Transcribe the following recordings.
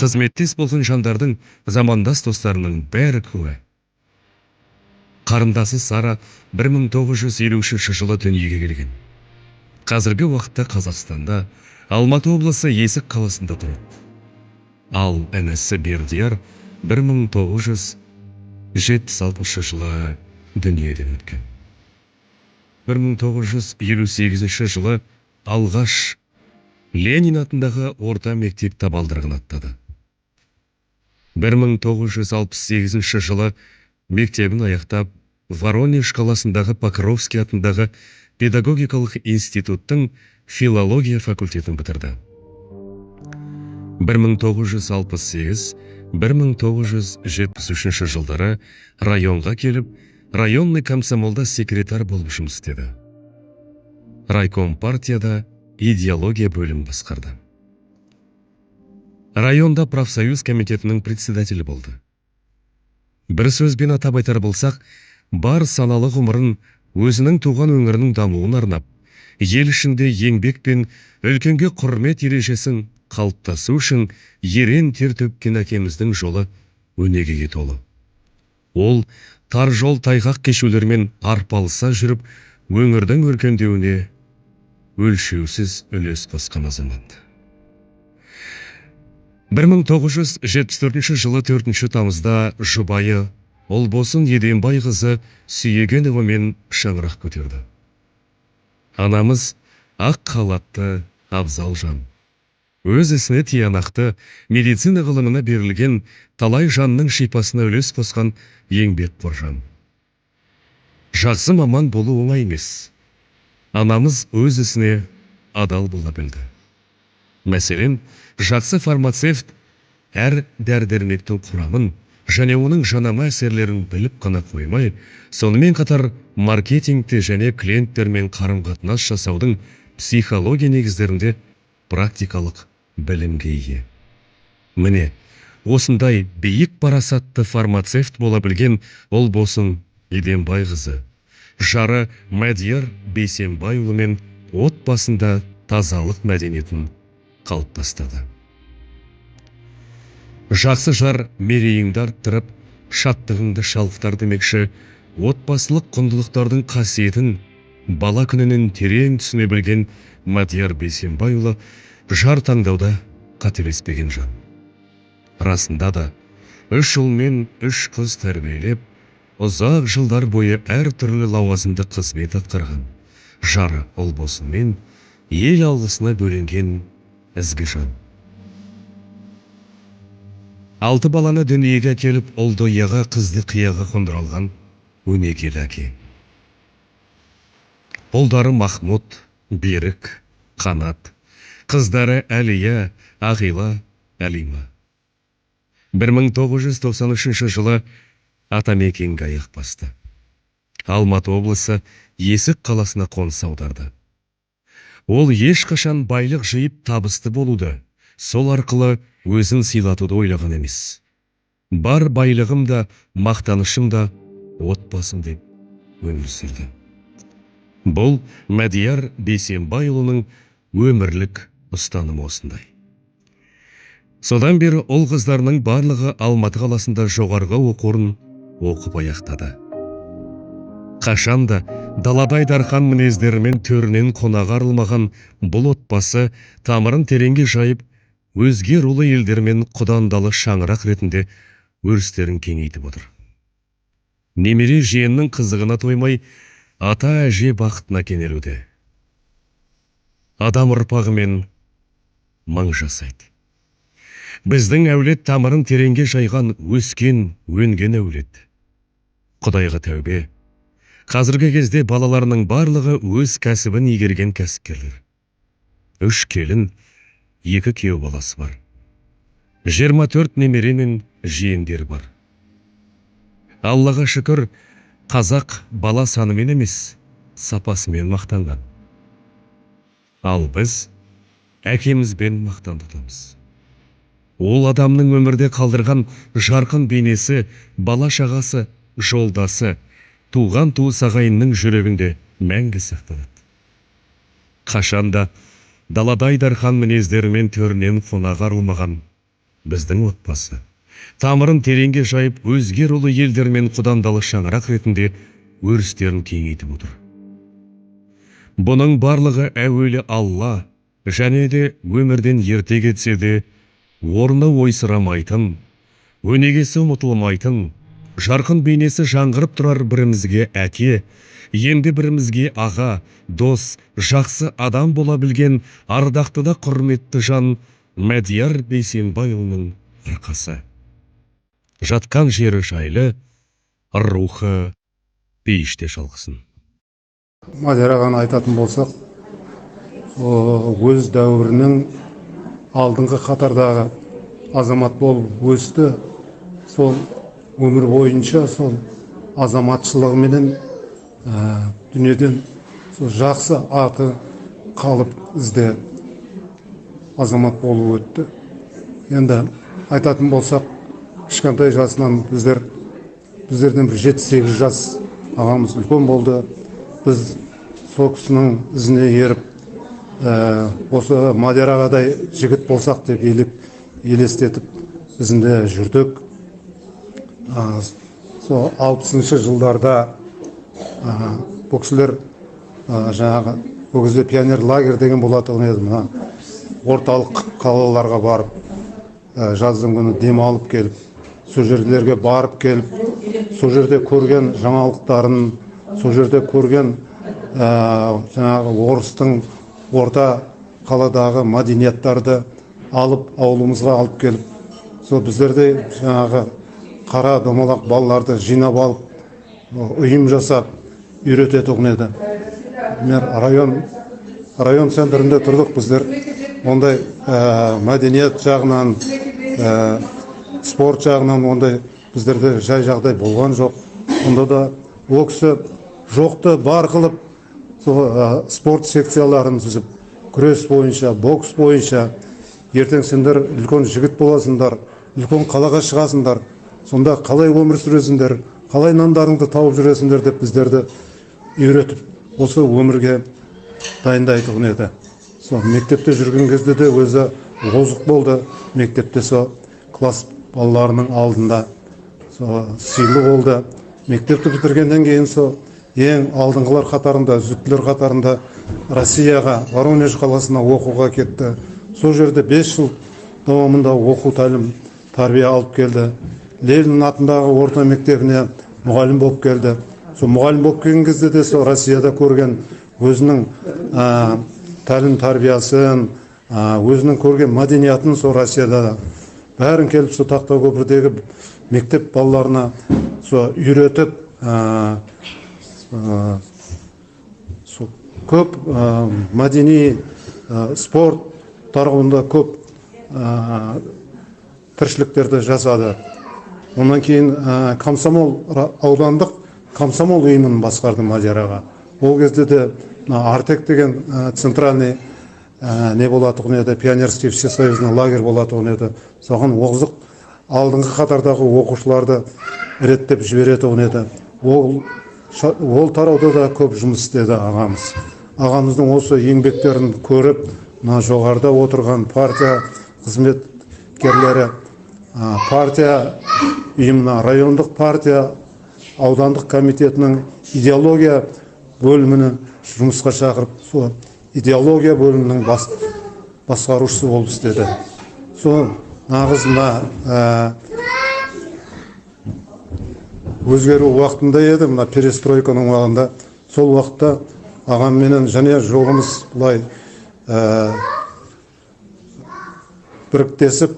Қызметтес болған жандардың, замандас достарының бәрі куә. Қарындасы Сара 1953 жылы дүниеге келген. Қазіргі уақытта Қазақстанда, Алматы облысы Есік қаласында тұрады. Ал інісі Бердияр 1976 жылы дүниеден өткен. 1958 жылы алғаш Ленин атындағы орта мектеп табалдырығын аттады. 1968 жылы мектебін аяқтап, Воронеж қаласындағы Покровский атындағы педагогикалық институттың филология факультетін бітірді. 1968-1973 жылдары районға келіп, районный комсомолда секретар болып жұмыс істеді. Райком партияда идеология бөлім басқарды. Районда профсоюз комитетінің председателі болды. Бір сөзбен атап айтар болсақ, бар саналы ғұмырын өзінің туған өңірінің дамуын арнап, ел ішінде еңбек пен үлкенге құрмет ережесін қалыптасу үшін ерен тер төккен әкеміздің жолы өнегеге толы. Ол тар жол тайғақ кешулермен арпалыса жүріп, өңірдің өркендеуіне өлшеусіз үлес қосқан азамат. 1974 жылы 4 тамызда жұбайы Олбосын Еденбай қызы Сүйегеновамен шаңырақ көтерді. Анамыз ақ халатты абзал жан. Өз ісіне тиянақты, медицина ғылымына берілген, талай жанның шипасына үлес қосқан еңбекқор жан. Жақсы маман болу оңай емес. Анамыз өз ісіне адал бола білді. Мәселен, жақсы фармацевт әр дәрі-дәрмектің құрамын және оның жанама әсерлерін біліп қана қоймай, сонымен қатар маркетингте және клиенттермен қарым-қатынас жасаудың психология негіздерінде практикалық білімге ие. Міне, осындай биік парасатты фармацевт бола білген Олбосын Еденбай қызы, жары Мадияр Бейсенбайұлымен отбасында тазалық мәдениетін қалыптастырды. Жақсы жар мерейіңді арттырып, шаттығыңды шалықтар демекші, отбасылық құндылықтардың қасиетін бала күнінен терең түсіне білген Мадияр Бейсенбайұлы жар таңдауда қателеспеген жан. Расында да, 3 ұл мен 3 қыз тәрбиелеп, ұзақ жылдар бойы әр түрлі лауазымды қызмет атқарған жары Олбосынмен ел алғысына бөленген ізгі жан. 6 баланы дүниеге әкеліп, ұлды ұяға, қызды қияға қондыралған өнегелі әке. Ұлдары Махмұд, Берік, Қанат, қыздары Әлия, Ағила, Әлима. 1993 жылы атамекенге аяқ басты. Алматы облысы Есік қаласына қоныс аударды. Ол ешқашан байлық жиып табысты болуды, сол арқылы өзін сыйлатуды ойлаған емес. Бар байлығым да, мақтанышым да отбасым деп өмір сүрді. Бұл Мадияр Бейсенбайұлының өмірлік ұстанымы осындай. Содан бері ұл қыздарының барлығы Алматы қаласында жоғарғы оқу орнын оқып аяқтады. Қашанда даладай дархан мінездерімен төрінен қонаға арылмаған бұл отбасы тамырын тереңге жайып, өзге рулы елдермен құдандалы шаңырақ ретінде өрістерін кеңейтіп отыр. Немере жиеннің қызығына тоймай, ата әже бақытына кенелуде. Адам ұрпағымен мың жасайды. Біздің әулет тамырын тереңге жайған, өскен, өнген әулет. Құдайға тәубе. Қазіргі кезде балаларының барлығы өз кәсібін игерген кәсіпкерлер. 3 келін, 2 күйеу баласы бар. 24 немере мен жиендер бар. Аллаға шүкір, қазақ бала санымен емес, сапасымен мақтанған. Ал біз әкемізбен мақтан тұтамыз. Ол адамның өмірде қалдырған жарқын бейнесі, бала шағасы, жолдасы, туған туыс ағайынның жүрегінде мәңгі сақталады. Қашанда даладай дархан мінездерімен төрінен қонаға арылмаған біздің отбасы. Тамырын тереңге жайып, өзге рулы елдермен құдандалы шаңырақ ретінде өрістерін кеңейтіп отыр. Бұның барлығы әуелі Алла, және де өмірден ерте кетсе де, орны ойсырамайтын, өнегесі ұмытылмайтын, жарқын бейнесі жаңғырып тұрар бірімізге әке, енді бірімізге аға, дос, жақсы адам бола білген ардақты да құрметті жан Мадияр Бейсенбайұлының арқасы. Жатқан жері жайлы, рухы пейіште шалқысын. Мадияр ағаны айтатын болсақ, өз дәуірінің алдыңғы қатардағы азамат болып өсті. Сол өмір бойынша сол азаматшылығыменен дүниеден жақсы аты қалып ізде азамат болып өтті. Енді айтатын болсақ, кішкентай жасынан біздерден бір 7-8 жас ағамыз үлкен болды. Біз сол кісінің ізіне еріп, осы Мадияр ағадай жігіт болсақ деп елестетіп ізінде жүрдік. Сол 60-шы жылдарда бұл кісілер жаңағы бұл кезде пионер лагерь деген болатын еді. Орталық қалаларға барып, жаздың күні демалып келіп, сол жерлерге барып келіп, сол жерде көрген жаңалықтарын, сол жерде көрген жаңағы орыстың орта қаладағы мәдениеттарды алып, ауылымызға алып келіп, сол біздерде жаңағы қара домалақ балаларды жинап алып, ұйым жасап, үйрететін еді. Район центрінде тұрдық біздер. Ондай мәдениет жағынан, спорт жағынан ондай біздерде жай жағдай болған жоқ. Онда да ол кісі жоқты бар қылып, спорт секцияларын түзіп, күрес бойынша, бокс бойынша, ертең сендер үлкен жігіт боласыңдар, үлкен қалаға шығасыңдар, сонда қалай өмір сүресіңдер, қалай нандарыңды тауып жүресіңдер деп біздерді үйретіп, осы өмірге дайындайтын еді. Мектепте жүрген кезде де өзі озық болды. Мектепте класс балаларының алдында сыйлы болды. Мектепті бітіргеннен кейін ең алдыңғылар қатарында, үздіктілер қатарында Россияға, Воронеж қаласына оқуға кетті. Сол жерде 5 жыл давамында оқу тәлім тәрбие алып келді. Ленин атындағы орта мектебіне мұғалім болып келді. Мұғалім болып келген кезде де Россияда көрген өзінің тәлім тәрбиясын, өзінің көрген мәдениетін Россияда бәрін келіп Тақтау көпірдегі мектеп балаларына үйретіп, көп мәдени спорт тарауында көп тіршіліктерді жасады. Онан кейін аудандық комсомол ұйымын басқарды Мадияр аға. Ол кезде де Артек деген центральный не болатын еді, пионерский всесоюзный лагерь болатын еді. Соған озық алдыңғы қатардағы оқушыларды реттеп жіберетін еді. Ол тарауда да көп жұмыс істеді ағамыз. Ағамыздың осы еңбектерін көріп, жоғарыда отырған партия қызметкерлері, партия ұйымына, райондық партия аудандық комитетінің идеология бөлімінің жұмысқа шақырып, идеология бөлімінің басқарушысы болып істеді. Нағыз өзгеру уақытында еді, перестройканың уақытында. Сол уақытта ағамменен және жолымыз бұлай біріктесіп,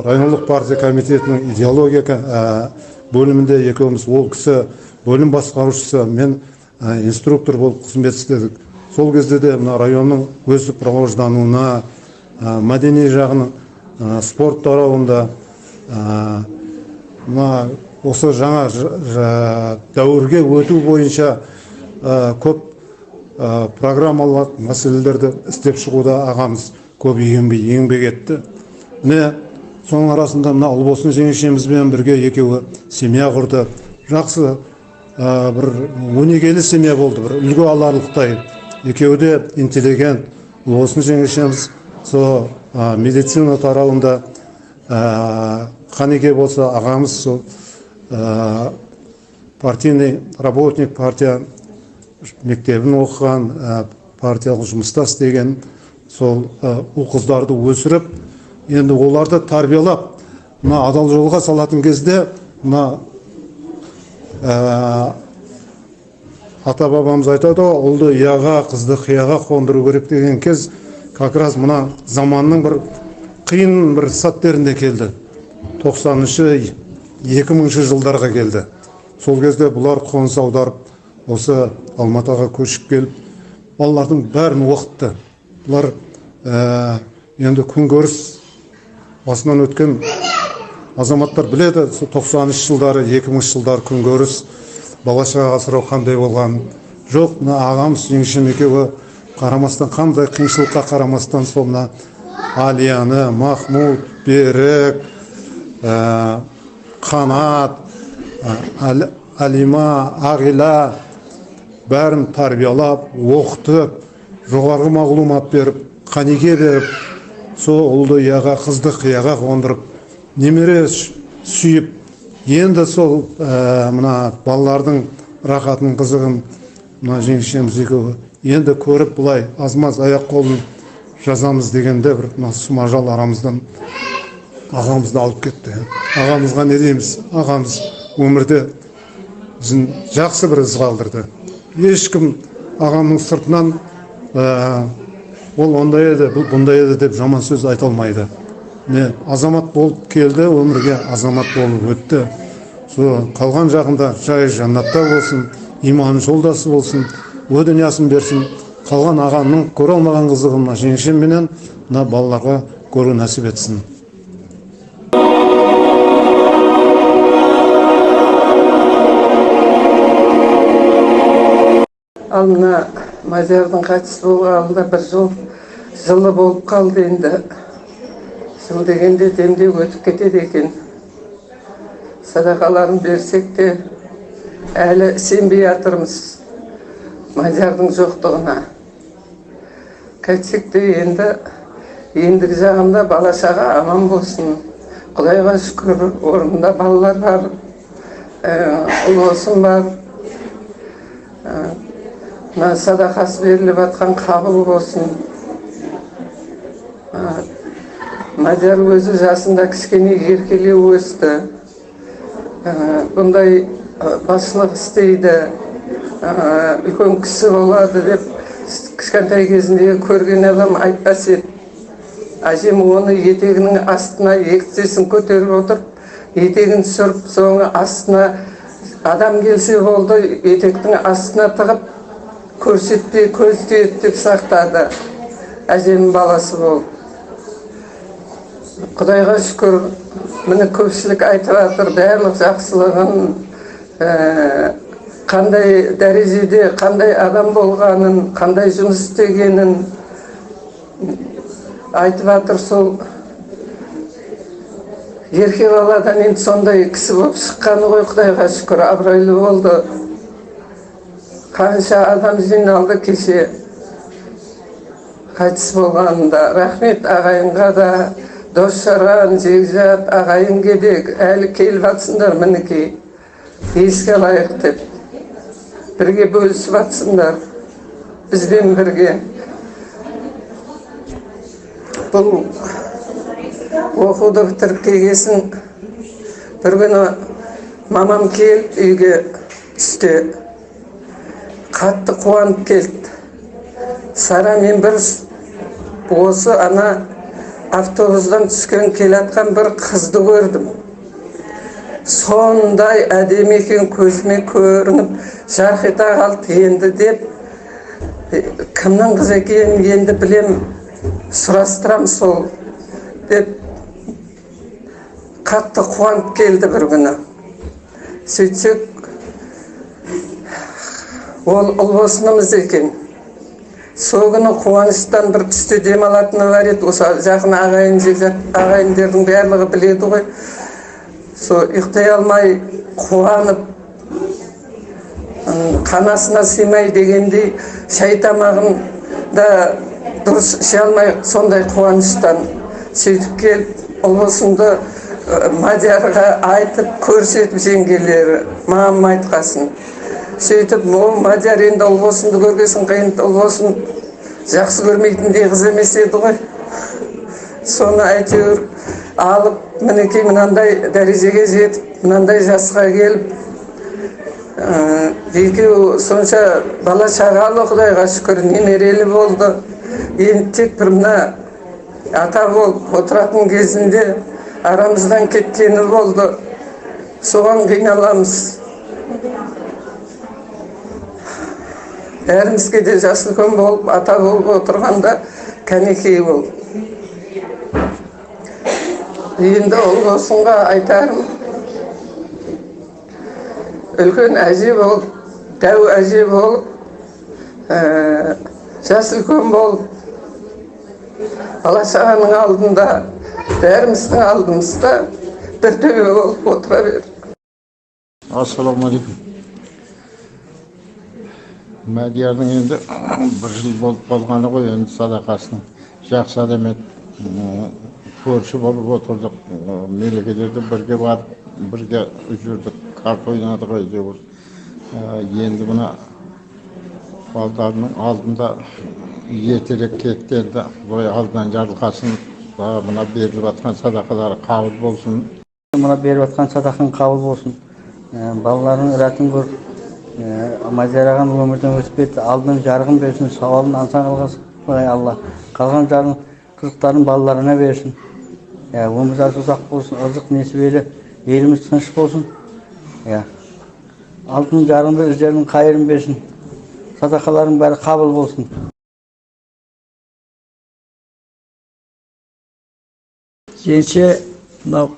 райондық партия комитетінің идеология бөлімінде екеуміз, ол кісі бөлім басқарушысы, мен инструктор болып қызмет істедік. Сол кезде де районның өсіп рауаждануына, мәдени жағының, спорт тарауында, осы жаңа дәуірге өту бойынша көп программалық мәселелерді істеп шығуда ағамыз көп еңбек етті. Соның арасында Ұлбосын жеңешемізбен бірге екеуі семья құрды. Жақсы бір өнегелі семья болды, бір үлгі аларлықтай. Екеуі де интеллигент. Ұлбосын жеңешеміз медицина тарауында Қанеке болса ағамыз сол партийный работник, партия мектебін оқыған, партиялық жұмыста істеген сол ұл-қыздарды өсіріп, енді оларды тарбиялап, мына адал жолға салатын кезде, мына ата бабамыз айтады ғой, ұлды ұяға, қызды қияға қондыру керек деген кез, как раз мына заманның бір қиын бір сәттерінде келді. 90-шы 2000-ші жылдарға келді. Сол кезде бұлар қоныс аударып, осы Алматыға көшіп келіп, балалардың бәрін оқытты. Бұлар енді күнкөріс басынан өткен азаматтар біледі, 90-шы жылдары, 2000-ші жылдары күнкөріс, бала-шаға асырау қандай болған жоқ. Мына ағамыз жеңешем екеуі қарамастан, қандай қиыншылыққа қарамастан, сол мына Алияны, Махмуд, Берік, Қанат, Алима, Ағила бәрін тарбиялап, оқытып, жоғарғы мағлұмат беріп, Қанеке беріп, сол ұлды ұяға, қызды қияға қондырып, немере сүйіп, енді сол мына балалардың рахатын, қызығын мына жеңешеміз екеуі енді көріп, бұлай аз-маз аяқ қолын жазамыз дегенде бір Смажал арамыздан ағамызды алып кетті. Ағамызға не дейміз? Ағамыз өмірде жақсы бір із қалдырды. Ешкім ағамның сыртынан ол ондай еді, бұл бұндай еді деп жаман сөз айта алмайды. Азамат болып келді, өмірге азамат болып өтті. Қалған жағында жай жаннатта болсын, иман жолдасы болсын, о дүниясын берсін. Қалған ағамның көре алмаған қызығын жеңешем менен мына балаларға көру нәсіп етсін. Ал мына Мадиярдың қайтыс болғанында бір жылы болып қалды енді. Жыл дегенде демдеп өтіп кетеді екен. Садақаларын берсек те әлі сенбей жатырмыз Мадиярдың жоқтығына. Қайтсек те ендігі жағында бала-шаға аман болсын. Құдайға шүкір, орнында балалар бар, ұлысым бар. Садақасы беріліп атқан қабыл болсын. Мадияр өзі жасында кішкене еркелеу өсті. Бұндай басшылық істейді, үлкен кісі болады деп кішкентай кезінде көрген адам айтпас еді. Әжем оны етегінің астына ектесін көтеріп отырып, етегін түсіріп, соңы астына адам келсе болды, етектің астына тығып, көрсетпей көз тиеді деп сақтады. Әжемнің баласы болып. Құдайға шүкір, міне көпшілік айтып жатыр, барлық жақсылығын, қандай дәрежеде, қандай адам болғанын, қандай жұмыс істегенін айтып жатыр. Сол ерке баладан енді сондай кісі болып шыққаны ғой, Құдайға шүкір, абыройлы болды. Қанша адам жиналды кеше қайтыс болғанында. Рахмет ағайынға да, дос-жаран, жекжат, ағайын кедек, әлі келіп жатсыңдар мінекей, еске алайық деп. Бірге бөлісіп жатсыңдар, бізбен бірге. Бұл оқуды бітіріп келгесін, бір күні мамам келіп үйге түсте. Қатты қуанып келді. Сара, мен бір осы ана автобустан түскен келатқан бір қызды көрдім. Сондай әдемі екен, көзіме көрініп, жарқ ете қалды енді деп, кімнің қыз екенін енді білем, сұрастырам сол деп қатты қуанып келді бір күні. Сөйтсек, ол ұлбосынымыз екен. Сол күні қуаныштан бір түсте демалатыны бар еді. Осы жақын ағайындардың барлығы біледі ғой. Сол ұйықтай алмай қуанып, қанасына сыймай дегендей, шай тамағын да дұрыс іше алмай сондай қуаныштан сөйтіп келіп, ұлысымды Мадиярға айтып көрсетіп жеңгелері мамам айтқасын. Сөйтіп Мадияр енді ұлысымды көргесін қиын, ұлысын жақсы көрмейтіндей қыз емес еді ғой. Соны әйтеуір алып, мінекей мынандай дәрежеге жетіп, мынандай жасқа келіп, екеуі сонша бала шағалы, Құдайға шүкір, немерелі болды. Енді тек бір мына ата болып отыратын кезінде арамыздан кеткені болды. Соған қиналамыз. Бәрімізге де жасы үлкен болып, ата болып отырғанда кәнекей болып. Енді ұлысынға айтарым, үлкен әже болып, дәу әже болып, жас үлкен болып, бала-шағаның алдында, бәріміздің алдымызда бір төбе болып отыра бер. Ассаламалейкум. Мадиярдың енді бір жыл болып болғаны ғой, енді садақасының жақсы адам еді. Көрші болып отырдық, мерекелерде бірге барып, бірге жүрдік, карта ойнадық әйтеуір. Енді мына балдарының алдында ертерек кетті, енді бұлай алдынан жарылқасын, мына беріліп жатқан садақалары қабыл болсын. Мына беріп жатқан садақаң қабыл болсын. Балаларының рәтін көріп, Мадияр ағаң өмірден өтіп кетті, алдынан жарығын берсін, сауабын ансаң алғасын, Құдай Алла. Қалған жарың қырықтарын балаларына берсін. Өмір жасы ұзақ болсын, ырзық несібелі, еліміз тыныш болсын. Алтын жарыңды өздерінің қайырын берсін. Садақаларың бәрі қабыл болсын. Жеңше, мынау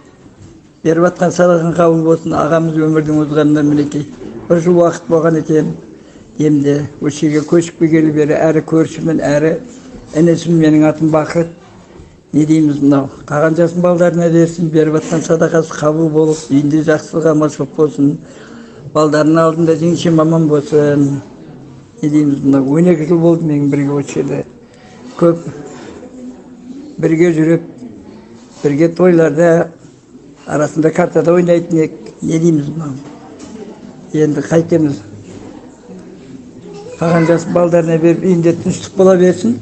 беріп жатқан садақаң қабыл болсын. Ағамыз өмірдің озғанына мінекей бір жыл уақыт болған екен. Емде осы жерге көшіп келгелі бері әрі көршімін, әрі інісім, менің атым Бақыт. Не дейміз, мынау қалған жасын балдарына берсін, беріп жатқан садақасы қабыл болып, үйінде жақсылық аманшылық болсын. Балдарының алдында жеңше мамам болсын. Не дейміз, мынау 12 жыл болды менің бірге осы жерде. Көп бірге жүріп, бірге тойларда арасында картада ойнайтын ек. Не дейміз, мынау енді қайтеміз. Қалған жас балдарына беріп, үйінде тыныштық бола берсін.